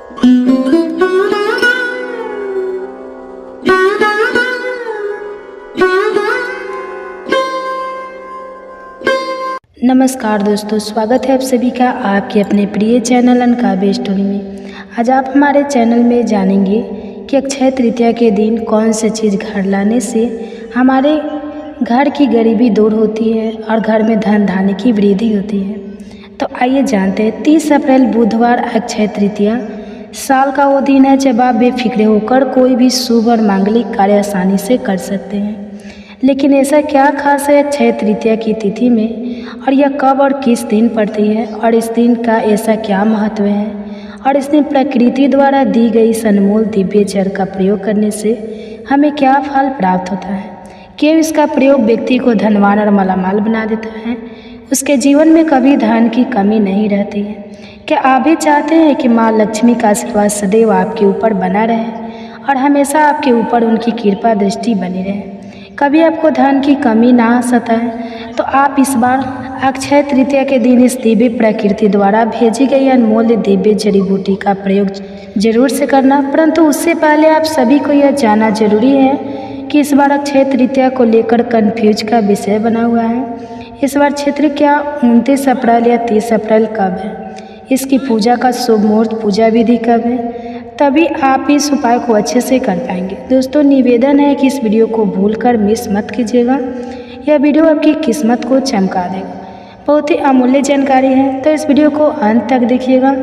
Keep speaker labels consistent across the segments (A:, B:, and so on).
A: नमस्कार दोस्तों, स्वागत है आप सभी का आपके अपने प्रिय चैनल अनकाव्य स्टोरी में। आज आप हमारे चैनल में जानेंगे कि अक्षय तृतीया के दिन कौन सी चीज़ घर लाने से हमारे घर की गरीबी दूर होती है और घर में धन धान्य की वृद्धि होती है। तो आइए जानते हैं। 30 अप्रैल बुधवार अक्षय तृतीया साल का वो दिन है जब आप बेफिक्रे होकर कोई भी शुभ और मांगलिक कार्य आसानी से कर सकते हैं। लेकिन ऐसा क्या खास है अक्षय तृतीया की तिथि में, और यह कब और किस दिन पड़ती है, और इस दिन का ऐसा क्या महत्व है, और इस दिन प्रकृति द्वारा दी गई इस अनमोल दिव्य जल का प्रयोग करने से हमें क्या फल प्राप्त होता है। क्यों इसका प्रयोग व्यक्ति को धनवान और मालामाल बना देता है, उसके जीवन में कभी धन की कमी नहीं रहती है। क्या आप भी चाहते हैं कि माँ लक्ष्मी का आशीर्वाद सदैव आपके ऊपर बना रहे और हमेशा आपके ऊपर उनकी कृपा दृष्टि बनी रहे, कभी आपको धन की कमी ना सताए? तो आप इस बार अक्षय तृतीया के दिन इस दिव्य प्रकृति द्वारा भेजी गई अनमोल दिव्य जड़ी बूटी का प्रयोग जरूर से करना। परंतु उससे पहले आप सभी को यह जानना जरूरी है कि इस बार अक्षय तृतीया को लेकर कन्फ्यूज का विषय बना हुआ है। इस बार क्षेत्र क्या 29 अप्रैल या 30 अप्रैल कब है, इसकी पूजा का शुभ मुहूर्त, पूजा विधि कब है, तभी आप इस उपाय को अच्छे से कर पाएंगे। दोस्तों, निवेदन है कि इस वीडियो को भूलकर मिस मत कीजिएगा। यह वीडियो आपकी किस्मत को चमका देगा। बहुत ही अमूल्य जानकारी है, तो इस वीडियो को अंत तक देखिएगा।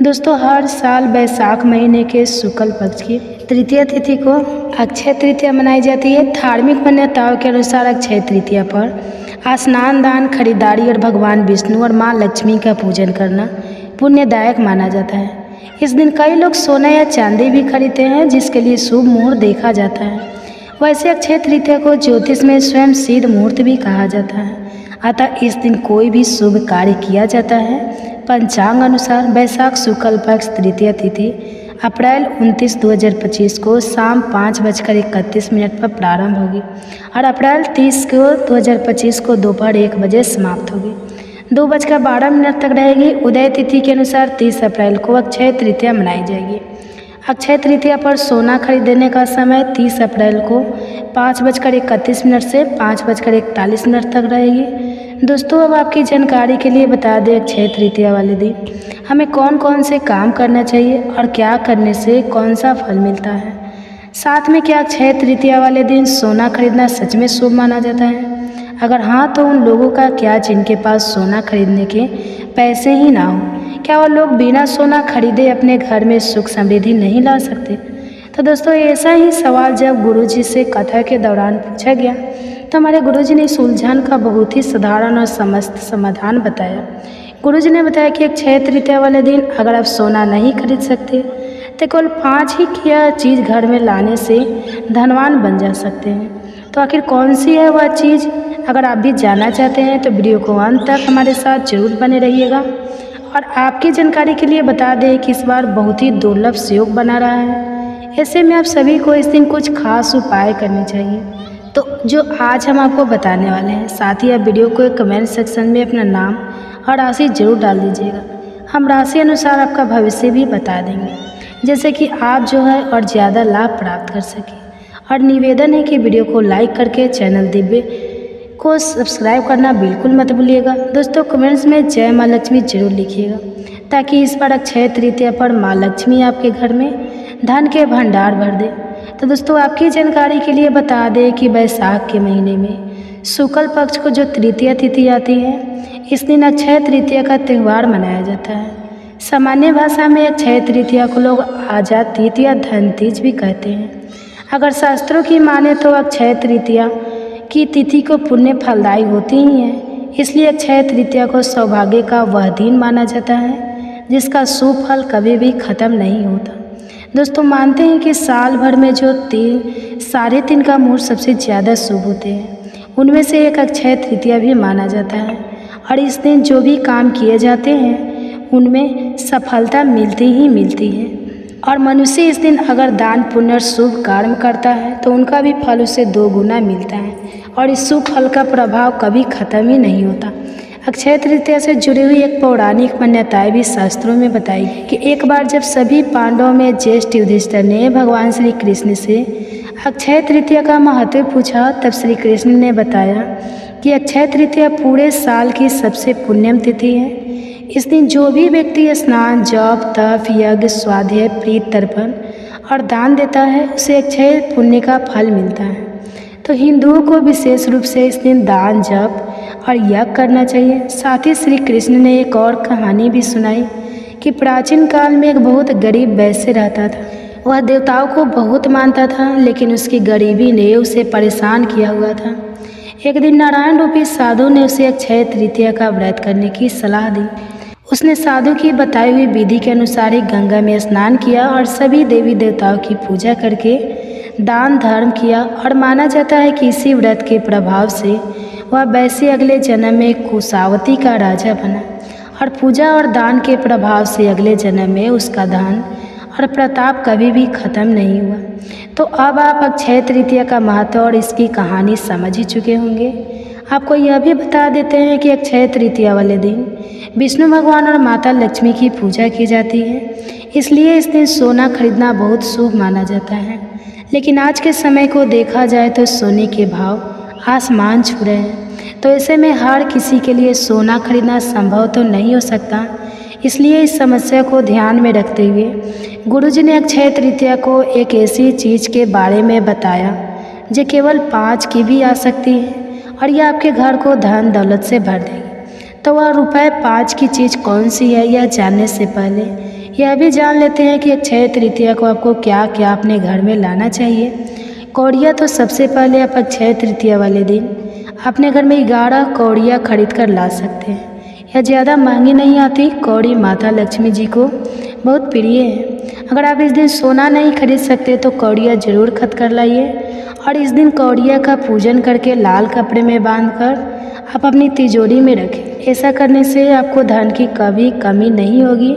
A: दोस्तों, हर साल वैशाख महीने के शुक्ल पक्ष की तृतीया तिथि को अक्षय तृतीया मनाई जाती है। धार्मिक मान्यताओं के अनुसार अक्षय तृतीया पर स्नान, दान, खरीदारी और भगवान विष्णु और माँ लक्ष्मी का पूजन करना पुण्यदायक माना जाता है। इस दिन कई लोग सोना या चांदी भी खरीदते हैं, जिसके लिए शुभ मुहूर्त देखा जाता है। वैसे अक्षय तृतीया को ज्योतिष में स्वयं सिद्ध मुहूर्त भी कहा जाता है। अतः इस दिन कोई भी शुभ कार्य किया जाता है। पंचांग अनुसार वैशाख शुक्ल पक्ष तृतीया तिथि अप्रैल 29, 2025 को शाम 5:31 पर प्रारंभ होगी और अप्रैल 30 को 2025 को दोपहर 1 बजे समाप्त होगी। 2:12 तक रहेगी। उदय तिथि के अनुसार 30 अप्रैल को अक्षय तृतीया मनाई जाएगी। अक्षय तृतीया पर सोना खरीदने का समय 30 अप्रैल को 5:31 से 5:41 तक रहेगी। दोस्तों, अब आपकी जानकारी के लिए बता दें अक्षय तृतीया वाले दिन हमें कौन कौन से काम करना चाहिए और क्या करने से कौन सा फल मिलता है। साथ में क्या अक्षय तृतीया वाले दिन सोना खरीदना सच में शुभ माना जाता है? अगर हाँ, तो उन लोगों का क्या जिनके पास सोना खरीदने के पैसे ही ना हो? क्या वो लोग बिना सोना खरीदे अपने घर में सुख समृद्धि नहीं ला सकते? तो दोस्तों, ऐसा ही सवाल जब गुरुजी से कथा के दौरान पूछा गया तो हमारे गुरुजी ने इस उलझन का बहुत ही साधारण और समस्त समाधान बताया। गुरुजी ने बताया कि अक्षय तृतीया वाले दिन अगर आप सोना नहीं खरीद सकते तो केवल 5 ही किया चीज़ घर में लाने से धनवान बन जा सकते हैं। तो आखिर कौन सी है वह चीज़? अगर आप भी जानना चाहते हैं तो वीडियो को अंत तक हमारे साथ जरूर बने रहिएगा। और आपकी जानकारी के लिए बता दें कि इस बार बहुत ही दुर्लभ योग बना रहा है। ऐसे में आप सभी को इस दिन कुछ खास उपाय करने चाहिए, तो जो आज हम आपको बताने वाले हैं। साथ ही आप वीडियो को कमेंट सेक्शन में अपना नाम और राशि जरूर डाल दीजिएगा। हम राशि अनुसार आपका भविष्य भी बता देंगे, जैसे कि आप जो है और ज़्यादा लाभ प्राप्त कर सकें। और निवेदन है कि वीडियो को लाइक करके चैनल दिव्य को सब्सक्राइब करना बिल्कुल मत भूलिएगा। दोस्तों, कमेंट्स में जय माँ लक्ष्मी जरूर लिखिएगा, ताकि इस बार अक्षय तृतीया पर माँ लक्ष्मी आपके घर में धन के भंडार भर दे। तो दोस्तों, आपकी जानकारी के लिए बता दें कि वैशाख के महीने में शुक्ल पक्ष को जो तृतीया तिथि आती है, इस दिन अक्षय तृतीया का त्यौहार मनाया जाता है। सामान्य भाषा में अक्षय तृतीया को लोग आजा तीज या धन तीज भी कहते हैं। अगर शास्त्रों की माने तो अक्षय तृतीया की तिथि को पुण्य फलदायी होती ही है, इसलिए अक्षय तृतीया को सौभाग्य का वह दिन माना जाता है जिसका शुभ फल कभी भी खत्म नहीं होता। दोस्तों, मानते हैं कि साल भर में जो 3.5 का मुहूर्त सबसे ज़्यादा शुभ होते हैं, उनमें से एक अक्षय तृतीया भी माना जाता है। और इस दिन जो भी काम किए जाते हैं उनमें सफलता मिलती ही मिलती है। और मनुष्य इस दिन अगर दान पुण्य और शुभ कर्म करता है तो उनका भी फल उसे 2 गुना मिलता है और इस शुभ फल का प्रभाव कभी खत्म ही नहीं होता। अक्षय तृतीया से जुड़ी हुई एक पौराणिक मान्यताएं भी शास्त्रों में बताई गई कि एक बार जब सभी पांडवों में ज्येष्ठ युधिष्ठिर ने भगवान श्री कृष्ण से अक्षय तृतीया का महत्व पूछा, तब श्री कृष्ण ने बताया कि अक्षय तृतीया पूरे साल की सबसे पुण्यम तिथि है। इस दिन जो भी व्यक्ति स्नान, जप, तप, यज्ञ, स्वाध्याय, प्रीत तर्पण और दान देता है उसे अक्षय पुण्य का फल मिलता है। तो हिंदुओं को विशेष रूप से इस दिन दान, जप और यज्ञ करना चाहिए। साथ ही श्री कृष्ण ने एक और कहानी भी सुनाई कि प्राचीन काल में एक बहुत गरीब वैश्य रहता था। वह देवताओं को बहुत मानता था, लेकिन उसकी गरीबी ने उसे परेशान किया हुआ था। एक दिन नारायण रूपी साधु ने उसे अक्षय तृतीया का व्रत करने की सलाह दी। उसने साधु की बताई हुई विधि के अनुसार ही गंगा में स्नान किया और सभी देवी देवताओं की पूजा करके दान धर्म किया। और माना जाता है कि इसी व्रत के प्रभाव से वह वैसे अगले जन्म में कुशावती का राजा बना और पूजा और दान के प्रभाव से अगले जन्म में उसका धन और प्रताप कभी भी खत्म नहीं हुआ। तो अब आप अक्षय तृतीया का महत्व और इसकी कहानी समझ ही चुके होंगे। आपको यह भी बता देते हैं कि अक्षय तृतीया वाले दिन विष्णु भगवान और माता लक्ष्मी की पूजा की जाती है, इसलिए इस दिन सोना खरीदना बहुत शुभ माना जाता है। लेकिन आज के समय को देखा जाए तो सोने के भाव आसमान छू रहे हैं, तो ऐसे में हर किसी के लिए सोना खरीदना संभव तो नहीं हो सकता। इसलिए इस समस्या को ध्यान में रखते हुए गुरुजी ने अक्षय तृतीया को एक ऐसी चीज़ के बारे में बताया जो केवल 5 की भी आ सकती है और यह आपके घर को धन दौलत से भर देगी। तो वह रुपए 5 की चीज़ कौन सी है, यह जानने से पहले यह भी जान लेते हैं कि अक्षय तृतीया को आपको क्या क्या अपने घर में लाना चाहिए। कौड़ियाँ तो सबसे पहले आप अक्षय तृतीया वाले दिन अपने घर में 11 कौड़ियाँ खरीद कर ला सकते हैं। यह ज़्यादा महंगी नहीं आती। कौड़ी माता लक्ष्मी जी को बहुत प्रिय है। अगर आप इस दिन सोना नहीं खरीद सकते तो कौड़ियाँ ज़रूर खरीद कर लाइए और इस दिन कौड़ियाँ का पूजन करके लाल कपड़े में बांधकर आप अपनी तिजोरी में रखें। ऐसा करने से आपको धन की कभी कमी नहीं होगी।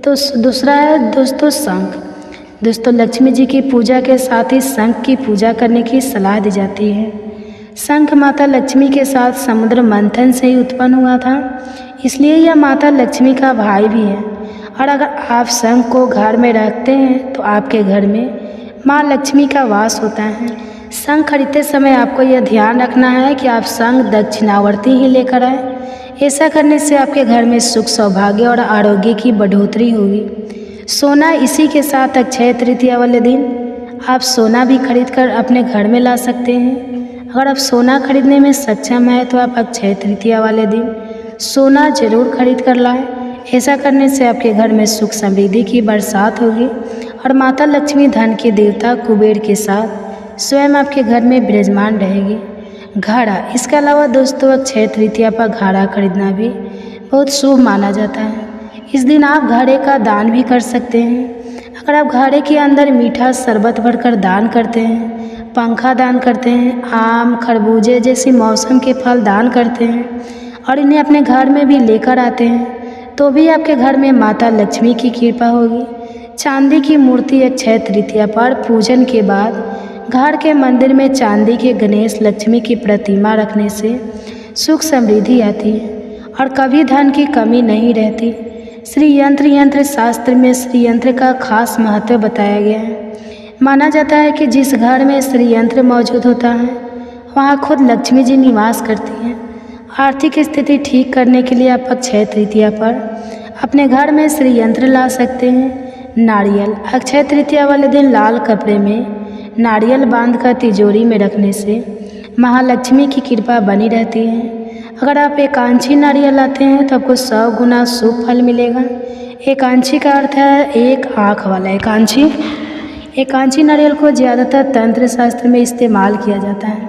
A: तो दूसरा है दोस्तों शंख। दोस्तों लक्ष्मी जी की पूजा के साथ ही शंख की पूजा करने की सलाह दी जाती है। शंख माता लक्ष्मी के साथ समुद्र मंथन से ही उत्पन्न हुआ था, इसलिए यह माता लक्ष्मी का भाई भी है। और अगर आप शंख को घर में रखते हैं तो आपके घर में माँ लक्ष्मी का वास होता है। शंख खरीदते समय आपको यह ध्यान रखना है कि आप शंख दक्षिणावर्ती ही लेकर आए। ऐसा करने से आपके घर में सुख, सौभाग्य और आरोग्य की बढ़ोतरी होगी। सोना, इसी के साथ अक्षय तृतीया वाले दिन आप सोना भी खरीद कर अपने घर में ला सकते हैं। अगर आप सोना खरीदने में सक्षम हैं तो आप अक्षय तृतीया वाले दिन सोना जरूर खरीद कर लाएं। ऐसा करने से आपके घर में सुख समृद्धि की बरसात होगी और माता लक्ष्मी धन के देवता कुबेर के साथ स्वयं आपके घर में विराजमान रहेगी। घड़ा, इसके अलावा दोस्तों अक्षय तृतीया पर घड़ा खरीदना भी बहुत शुभ माना जाता है। इस दिन आप घड़े का दान भी कर सकते हैं। अगर आप घड़े के अंदर मीठा शरबत भरकर दान करते हैं, पंखा दान करते हैं, आम, खरबूजे जैसे मौसम के फल दान करते हैं और इन्हें अपने घर में भी लेकर आते हैं, तो भी आपके घर में माता लक्ष्मी की कृपा होगी। चांदी की मूर्ति अक्षय तृतीया पर पूजन के बाद घर के मंदिर में चांदी के गणेश लक्ष्मी की प्रतिमा रखने से सुख समृद्धि आती है और कभी धन की कमी नहीं रहती। श्री यंत्र शास्त्र में श्री यंत्र का खास महत्व बताया गया है। माना जाता है कि जिस घर में श्री यंत्र मौजूद होता है वहाँ खुद लक्ष्मी जी निवास करती हैं। आर्थिक स्थिति ठीक करने के लिए आप अक्षय तृतीया पर अपने घर में श्री यंत्र ला सकते हैं। नारियल, अक्षय तृतीया वाले दिन लाल कपड़े में नारियल बांधकर तिजोरी में रखने से महालक्ष्मी की कृपा बनी रहती है। अगर आप एकांची नारियल लाते हैं तो आपको 100 गुना शुभ फल मिलेगा। एकांची का अर्थ है एक आँख वाला। एकांची नारियल को ज़्यादातर तंत्र शास्त्र में इस्तेमाल किया जाता है।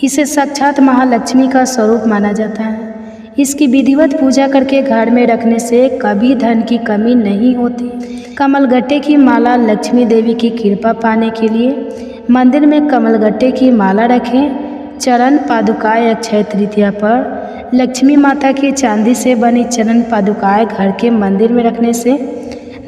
A: इसे साक्षात महालक्ष्मी का स्वरूप माना जाता है। इसकी विधिवत पूजा करके घर में रखने से कभी धन की कमी नहीं होती। कमलगट्टे की माला, लक्ष्मी देवी की कृपा पाने के लिए मंदिर में कमलगट्टे की माला रखें। चरण पादुकाएं, अक्षय तृतीया पर लक्ष्मी माता की चांदी से बनी चरण पादुकाएं घर के मंदिर में रखने से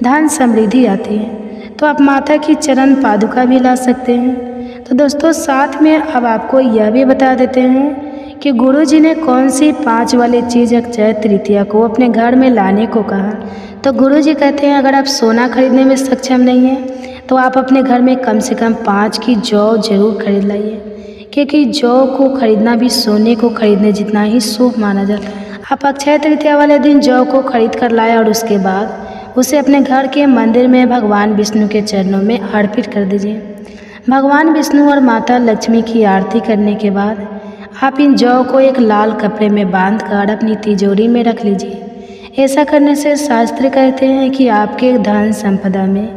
A: धन समृद्धि आती है। तो आप माता की चरण पादुका भी ला सकते हैं। तो दोस्तों साथ में अब आपको यह भी बता देते हैं कि गुरुजी ने कौन सी 5 वाली चीज़ अक्षय तृतीया को अपने घर में लाने को कहा। तो गुरुजी कहते हैं अगर आप सोना खरीदने में सक्षम नहीं हैं तो आप अपने घर में कम से कम 5 की जौ जरूर खरीद लाइए, क्योंकि जौ को खरीदना भी सोने को खरीदने जितना ही शुभ माना जाता है। आप अक्षय तृतीया वाले दिन जौ को खरीद कर लाए और उसके बाद उसे अपने घर के मंदिर में भगवान विष्णु के चरणों में अर्पित कर दीजिए। भगवान विष्णु और माता लक्ष्मी की आरती करने के बाद आप इन जौ को एक लाल कपड़े में बांधकर अपनी तिजोरी में रख लीजिए। ऐसा करने से शास्त्र कहते हैं कि आपके धन संपदा में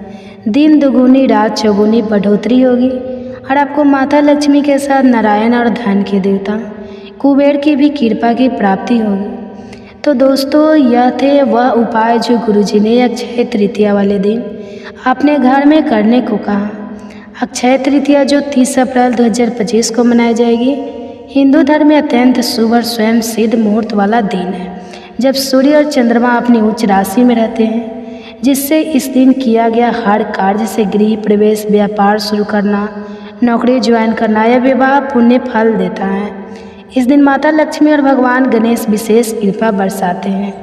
A: दिन दुगुनी रात चौगुनी बढ़ोतरी होगी और आपको माता लक्ष्मी के साथ नारायण और धन के देवता कुबेर की भी कृपा की प्राप्ति होगी। तो दोस्तों, यह थे वह उपाय जो गुरुजी ने अक्षय तृतीया वाले दिन अपने घर में करने को कहा। अक्षय तृतीया जो 30 अप्रैल 2025 को मनाई जाएगी, हिंदू धर्म में अत्यंत शुभ और स्वयं सिद्ध मुहूर्त वाला दिन है, जब सूर्य और चंद्रमा अपनी उच्च राशि में रहते हैं, जिससे इस दिन किया गया हर कार्य से गृह प्रवेश, व्यापार शुरू करना, नौकरी ज्वाइन करना या विवाह पुण्य फल देता है। इस दिन माता लक्ष्मी और भगवान गणेश विशेष कृपा बरसाते हैं।